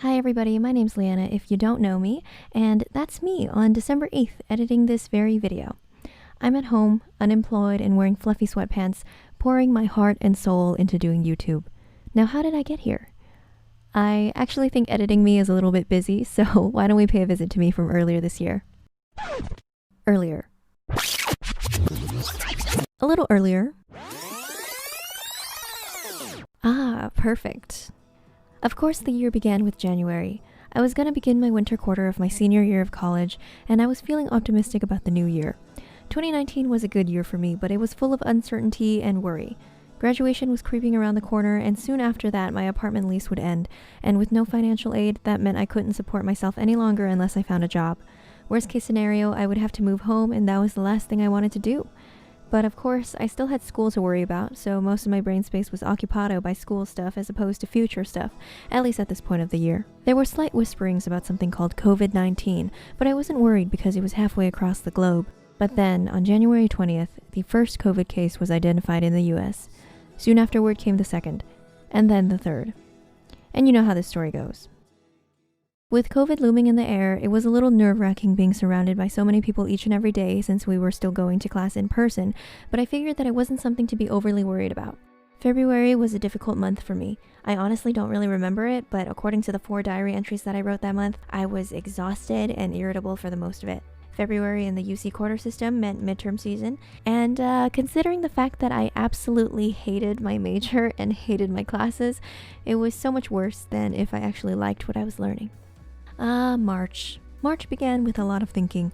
Hi everybody, my name's Leanna if you don't know me, and that's me on December 8th editing this very video. I'm at home, unemployed and wearing fluffy sweatpants, pouring my heart and soul into doing YouTube. Now how did I get here? I actually think editing me is a little bit busy, so why don't we pay a visit to me from earlier this year? Earlier. A little earlier. Ah, perfect. Of course, the year began with January. I was gonna begin my winter quarter of my senior year of college, and I was feeling optimistic about the new year. 2019 was a good year for me, but it was full of uncertainty and worry. Graduation was creeping around the corner, and soon after that, my apartment lease would end, and with no financial aid, that meant I couldn't support myself any longer unless I found a job. Worst case scenario, I would have to move home, and that was the last thing I wanted to do. But of course, I still had school to worry about, so most of my brain space was occupado by school stuff as opposed to future stuff, at least at this point of the year. There were slight whisperings about something called COVID-19, but I wasn't worried because it was halfway across the globe. But then, on January 20th, the first COVID case was identified in the US. Soon afterward came the second, and then the third. And you know how this story goes. With COVID looming in the air, it was a little nerve-wracking being surrounded by so many people each and every day since we were still going to class in person, but I figured that it wasn't something to be overly worried about. February was a difficult month for me. I honestly don't really remember it, but according to the 4 diary entries that I wrote that month, I was exhausted and irritable for the most of it. February in the UC quarter system meant midterm season, and considering the fact that I absolutely hated my major and hated my classes, it was so much worse than if I actually liked what I was learning. March. March began with a lot of thinking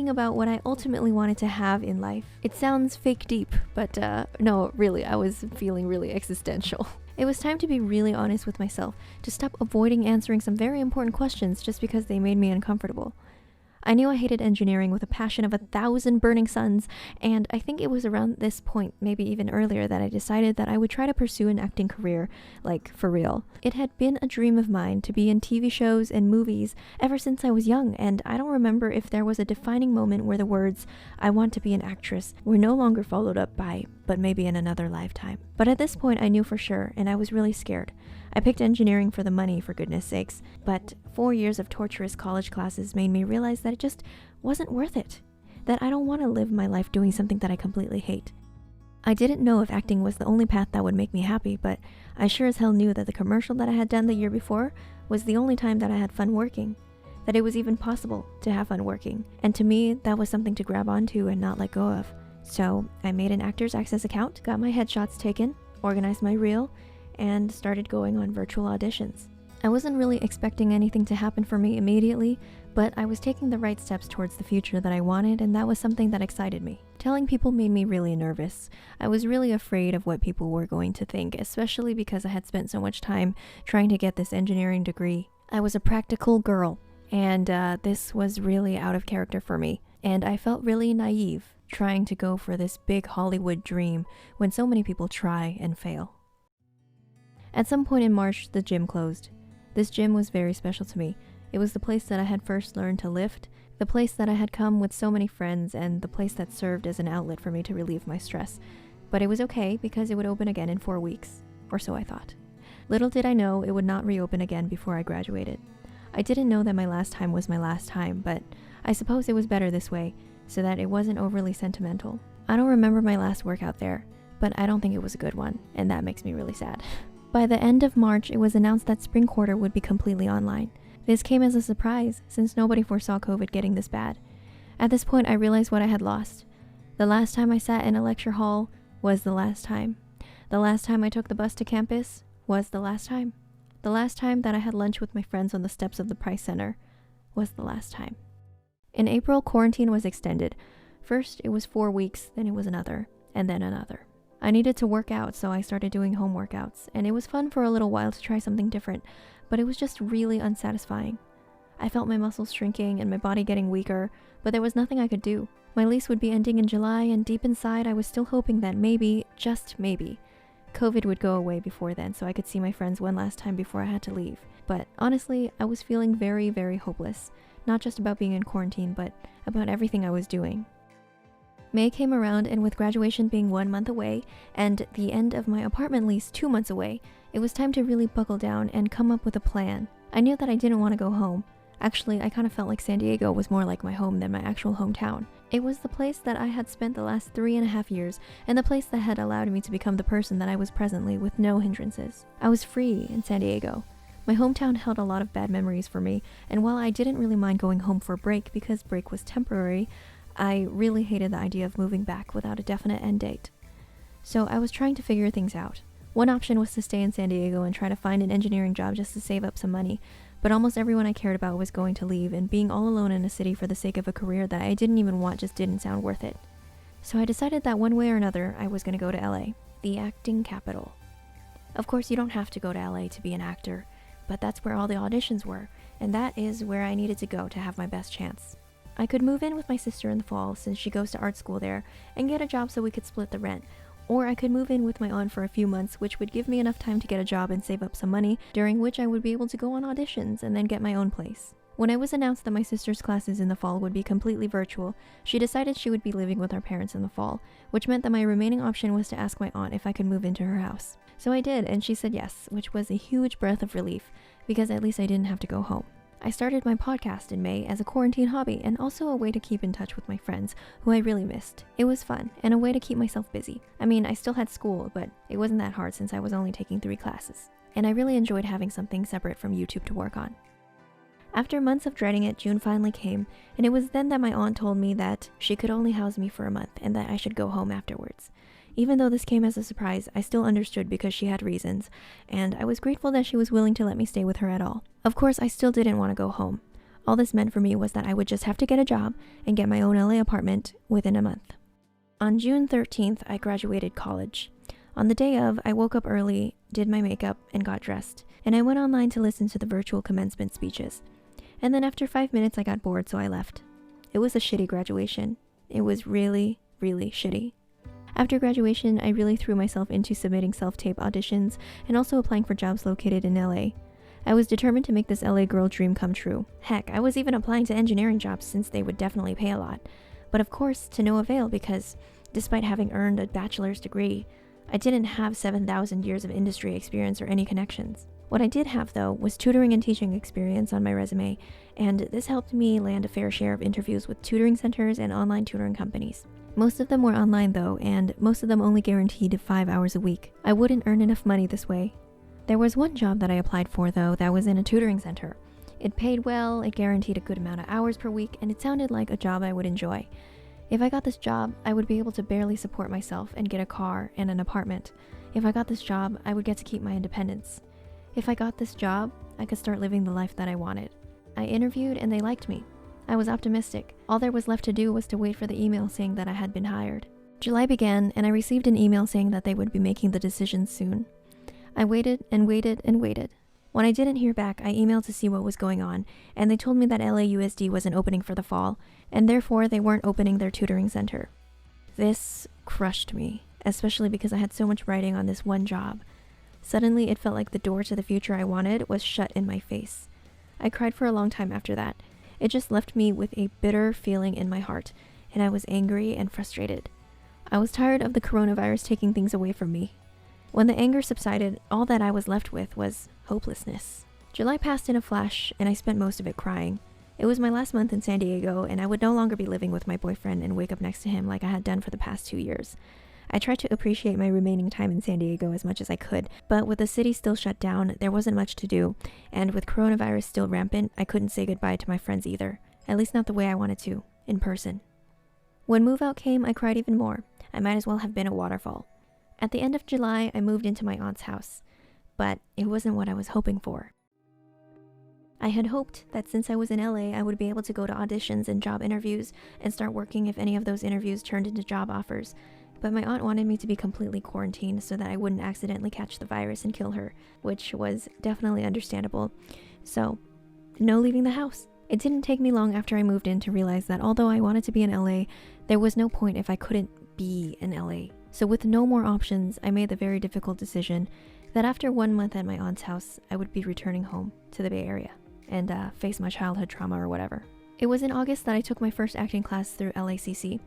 about what I ultimately wanted to have in life. It sounds fake deep, but no, really, I was feeling really existential. It was time to be really honest with myself, to stop avoiding answering some very important questions just because they made me uncomfortable. I knew I hated engineering with a passion of 1,000 burning suns, and I think it was around this point, maybe even earlier, that I decided that I would try to pursue an acting career, like for real. It had been a dream of mine to be in TV shows and movies ever since I was young, and I don't remember if there was a defining moment where the words, "I want to be an actress," were no longer followed up by, "but maybe in another lifetime." But at this point I knew for sure, and I was really scared. I picked engineering for the money, for goodness sakes, but 4 years of torturous college classes made me realize that it just wasn't worth it, that I don't want to live my life doing something that I completely hate. I didn't know if acting was the only path that would make me happy, but I sure as hell knew that the commercial that I had done the year before was the only time that I had fun working, that it was even possible to have fun working, and to me, that was something to grab onto and not let go of. So I made an Actors Access account, got my headshots taken, organized my reel, and started going on virtual auditions. I wasn't really expecting anything to happen for me immediately, but I was taking the right steps towards the future that I wanted, and that was something that excited me. Telling people made me really nervous. I was really afraid of what people were going to think, especially because I had spent so much time trying to get this engineering degree. I was a practical girl, and this was really out of character for me, and I felt really naive trying to go for this big Hollywood dream when so many people try and fail. At some point in March, the gym closed. This gym was very special to me. It was the place that I had first learned to lift, the place that I had come with so many friends, and the place that served as an outlet for me to relieve my stress. But it was okay because it would open again in 4 weeks, or so I thought. Little did I know it would not reopen again before I graduated. I didn't know that my last time was my last time, but I suppose it was better this way, so that it wasn't overly sentimental. I don't remember my last workout there, but I don't think it was a good one, and that makes me really sad. By the end of March, it was announced that spring quarter would be completely online. This came as a surprise, since nobody foresaw COVID getting this bad. At this point, I realized what I had lost. The last time I sat in a lecture hall was the last time. The last time I took the bus to campus was the last time. The last time that I had lunch with my friends on the steps of the Price Center was the last time. In April, quarantine was extended. First, it was 4 weeks, then it was another, and then another. I needed to work out, so I started doing home workouts, and it was fun for a little while to try something different, but it was just really unsatisfying. I felt my muscles shrinking and my body getting weaker, but there was nothing I could do. My lease would be ending in July, and deep inside I was still hoping that maybe, just maybe, COVID would go away before then so I could see my friends one last time before I had to leave. But honestly, I was feeling very, very hopeless, not just about being in quarantine, but about everything I was doing. May came around, and with graduation being 1 month away and the end of my apartment lease 2 months away, it was time to really buckle down and come up with a plan. I knew that I didn't want to go home. Actually, I kind of felt like San Diego was more like my home than my actual hometown. It was the place that I had spent the last 3.5 years, and the place that had allowed me to become the person that I was presently with no hindrances. I was free in San Diego. My hometown held a lot of bad memories for me, and while I didn't really mind going home for a break because break was temporary, I really hated the idea of moving back without a definite end date. So I was trying to figure things out. One option was to stay in San Diego and try to find an engineering job just to save up some money, but almost everyone I cared about was going to leave, and being all alone in a city for the sake of a career that I didn't even want just didn't sound worth it. So I decided that one way or another, I was going to go to LA, the acting capital. Of course, you don't have to go to LA to be an actor, but that's where all the auditions were, and that is where I needed to go to have my best chance. I could move in with my sister in the fall since she goes to art school there, and get a job so we could split the rent. Or I could move in with my aunt for a few months, which would give me enough time to get a job and save up some money, during which I would be able to go on auditions and then get my own place. When it was announced that my sister's classes in the fall would be completely virtual, she decided she would be living with our parents in the fall, which meant that my remaining option was to ask my aunt if I could move into her house. So I did, and she said yes, which was a huge breath of relief, because at least I didn't have to go home. I started my podcast in May as a quarantine hobby and also a way to keep in touch with my friends, who I really missed. It was fun, and a way to keep myself busy. I mean, I still had school, but it wasn't that hard since I was only taking 3 classes. And I really enjoyed having something separate from YouTube to work on. After months of dreading it, June finally came, and it was then that my aunt told me that she could only house me for a month and that I should go home afterwards. Even though this came as a surprise, I still understood because she had reasons, and I was grateful that she was willing to let me stay with her at all. Of course, I still didn't want to go home. All this meant for me was that I would just have to get a job and get my own LA apartment within a month. On June 13th, I graduated college. On the day of, I woke up early, did my makeup, and got dressed, and I went online to listen to the virtual commencement speeches. And then after 5 minutes, I got bored, so I left. It was a shitty graduation. It was really, really shitty. After graduation, I really threw myself into submitting self-tape auditions and also applying for jobs located in LA. I was determined to make this LA girl dream come true. Heck, I was even applying to engineering jobs since they would definitely pay a lot. But of course, to no avail because, despite having earned a bachelor's degree, I didn't have 7,000 years of industry experience or any connections. What I did have, though, was tutoring and teaching experience on my resume, and this helped me land a fair share of interviews with tutoring centers and online tutoring companies. Most of them were online though, and most of them only guaranteed 5 hours a week. I wouldn't earn enough money this way. There was one job that I applied for though that was in a tutoring center. It paid well, it guaranteed a good amount of hours per week, and it sounded like a job I would enjoy. If I got this job, I would be able to barely support myself and get a car and an apartment. If I got this job, I would get to keep my independence. If I got this job, I could start living the life that I wanted. I interviewed and they liked me. I was optimistic. All there was left to do was to wait for the email saying that I had been hired. July began, and I received an email saying that they would be making the decision soon. I waited and waited and waited. When I didn't hear back, I emailed to see what was going on, and they told me that LAUSD wasn't opening for the fall, and therefore they weren't opening their tutoring center. This crushed me, especially because I had so much writing on this one job. Suddenly, it felt like the door to the future I wanted was shut in my face. I cried for a long time after that. It just left me with a bitter feeling in my heart, and I was angry and frustrated. I was tired of the coronavirus taking things away from me. When the anger subsided, all that I was left with was hopelessness. July passed in a flash, and I spent most of it crying. It was my last month in San Diego, and I would no longer be living with my boyfriend and wake up next to him like I had done for the past 2 years. I tried to appreciate my remaining time in San Diego as much as I could, but with the city still shut down, there wasn't much to do, and with coronavirus still rampant, I couldn't say goodbye to my friends either, at least not the way I wanted to, in person. When move-out came, I cried even more. I might as well have been a waterfall. At the end of July, I moved into my aunt's house, but it wasn't what I was hoping for. I had hoped that since I was in LA, I would be able to go to auditions and job interviews and start working if any of those interviews turned into job offers. But my aunt wanted me to be completely quarantined so that I wouldn't accidentally catch the virus and kill her, which was definitely understandable. So, no leaving the house. It didn't take me long after I moved in to realize that although I wanted to be in LA, there was no point if I couldn't be in LA. So with no more options, I made the very difficult decision that after 1 month at my aunt's house, I would be returning home to the Bay Area and face my childhood trauma or whatever. It was in August that I took my first acting class through LACC.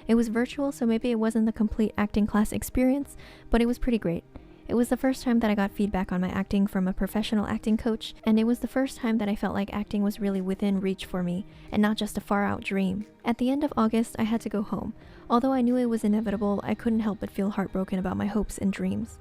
It was virtual, so maybe it wasn't the complete acting class experience, but it was pretty great. It was the first time that I got feedback on my acting from a professional acting coach, and it was the first time that I felt like acting was really within reach for me, and not just a far-out dream. At the end of August, I had to go home. Although I knew it was inevitable, I couldn't help but feel heartbroken about my hopes and dreams.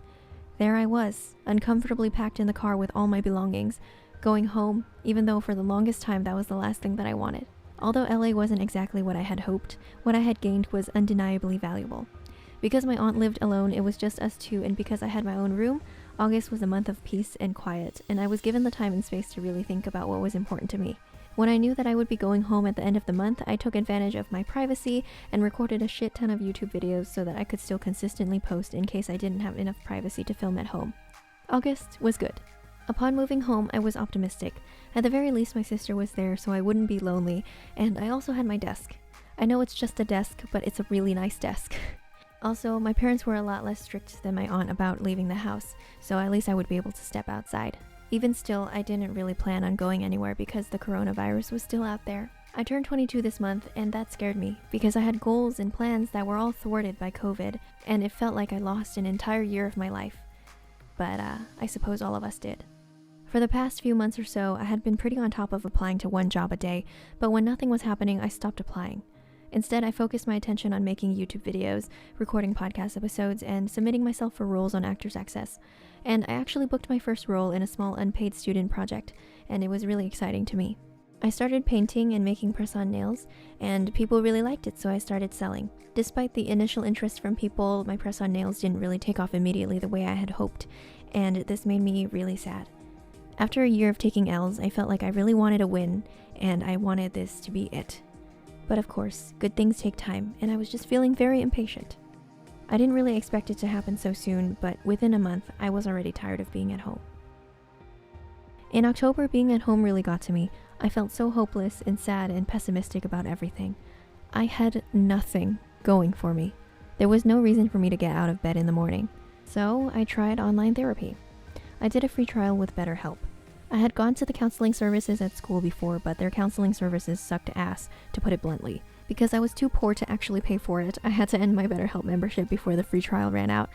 There I was, uncomfortably packed in the car with all my belongings, going home, even though for the longest time that was the last thing that I wanted. Although LA wasn't exactly what I had hoped, what I had gained was undeniably valuable. Because my aunt lived alone, it was just us two, and because I had my own room, August was a month of peace and quiet, and I was given the time and space to really think about what was important to me. When I knew that I would be going home at the end of the month, I took advantage of my privacy and recorded a shit ton of YouTube videos so that I could still consistently post in case I didn't have enough privacy to film at home. August was good. Upon moving home, I was optimistic. At the very least, my sister was there so I wouldn't be lonely, and I also had my desk. I know it's just a desk, but it's a really nice desk. Also, my parents were a lot less strict than my aunt about leaving the house, so at least I would be able to step outside. Even still, I didn't really plan on going anywhere because the coronavirus was still out there. I turned 22 this month, and that scared me because I had goals and plans that were all thwarted by COVID, and it felt like I lost an entire year of my life. But I suppose all of us did. For the past few months or so, I had been pretty on top of applying to one job a day, but when nothing was happening, I stopped applying. Instead, I focused my attention on making YouTube videos, recording podcast episodes, and submitting myself for roles on Actors Access. And I actually booked my first role in a small unpaid student project, and it was really exciting to me. I started painting and making press-on nails, and people really liked it, so I started selling. Despite the initial interest from people, my press-on nails didn't really take off immediately the way I had hoped, and this made me really sad. After a year of taking L's, I felt like I really wanted a win, and I wanted this to be it. But of course, good things take time, and I was just feeling very impatient. I didn't really expect it to happen so soon, but within a month, I was already tired of being at home. In October, being at home really got to me. I felt so hopeless and sad and pessimistic about everything. I had nothing going for me. There was no reason for me to get out of bed in the morning. So I tried online therapy. I did a free trial with BetterHelp. I had gone to the counseling services at school before, but their counseling services sucked ass, to put it bluntly. Because I was too poor to actually pay for it, I had to end my BetterHelp membership before the free trial ran out,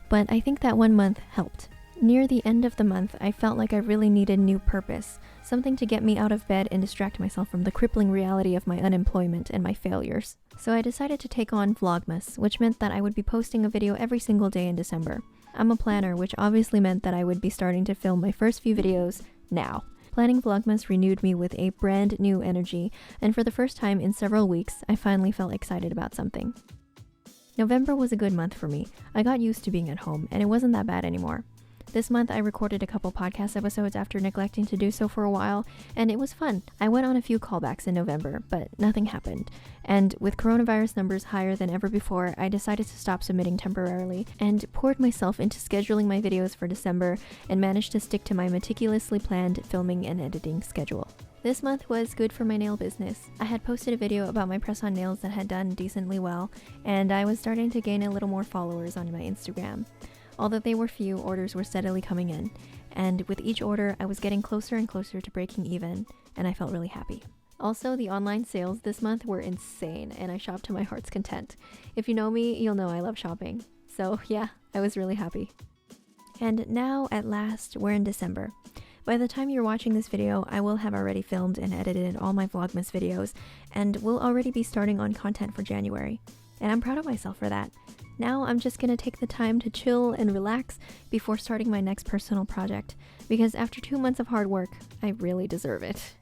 but I think that 1 month helped. Near the end of the month, I felt like I really needed new purpose, something to get me out of bed and distract myself from the crippling reality of my unemployment and my failures. So I decided to take on vlogmas, which meant that I would be posting a video every single day in December. I'm a planner, which obviously meant that I would be starting to film my first few videos now. Planning vlogmas renewed me with a brand new energy, and for the first time in several weeks, I finally felt excited about something. November was a good month for me. I got used to being at home, and it wasn't that bad anymore. This month, I recorded a couple podcast episodes after neglecting to do so for a while, and it was fun. I went on a few callbacks in November, but nothing happened. And with coronavirus numbers higher than ever before, I decided to stop submitting temporarily and poured myself into scheduling my videos for December and managed to stick to my meticulously planned filming and editing schedule. This month was good for my nail business. I had posted a video about my press-on nails that had done decently well, and I was starting to gain a little more followers on my Instagram. Although they were few, orders were steadily coming in, and with each order, I was getting closer and closer to breaking even, and I felt really happy. Also, the online sales this month were insane, and I shopped to my heart's content. If you know me, you'll know I love shopping. So yeah, I was really happy. And now, at last, we're in December. By the time you're watching this video, I will have already filmed and edited all my Vlogmas videos, and will already be starting on content for January. And I'm proud of myself for that. Now I'm just gonna take the time to chill and relax before starting my next personal project, because after 2 months of hard work, I really deserve it.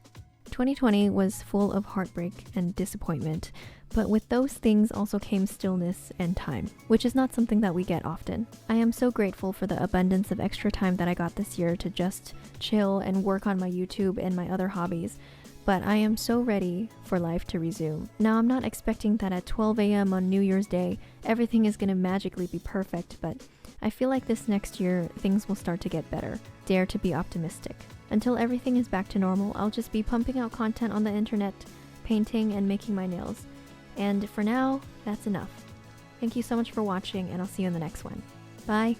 2020 was full of heartbreak and disappointment, but with those things also came stillness and time, which is not something that we get often. I am so grateful for the abundance of extra time that I got this year to just chill and work on my YouTube and my other hobbies, but I am so ready for life to resume. Now, I'm not expecting that at 12 a.m. on New Year's Day, everything is gonna magically be perfect, but I feel like this next year, things will start to get better. Dare to be optimistic. Until everything is back to normal, I'll just be pumping out content on the internet, painting, and making my nails. And for now, that's enough. Thank you so much for watching, and I'll see you in the next one. Bye!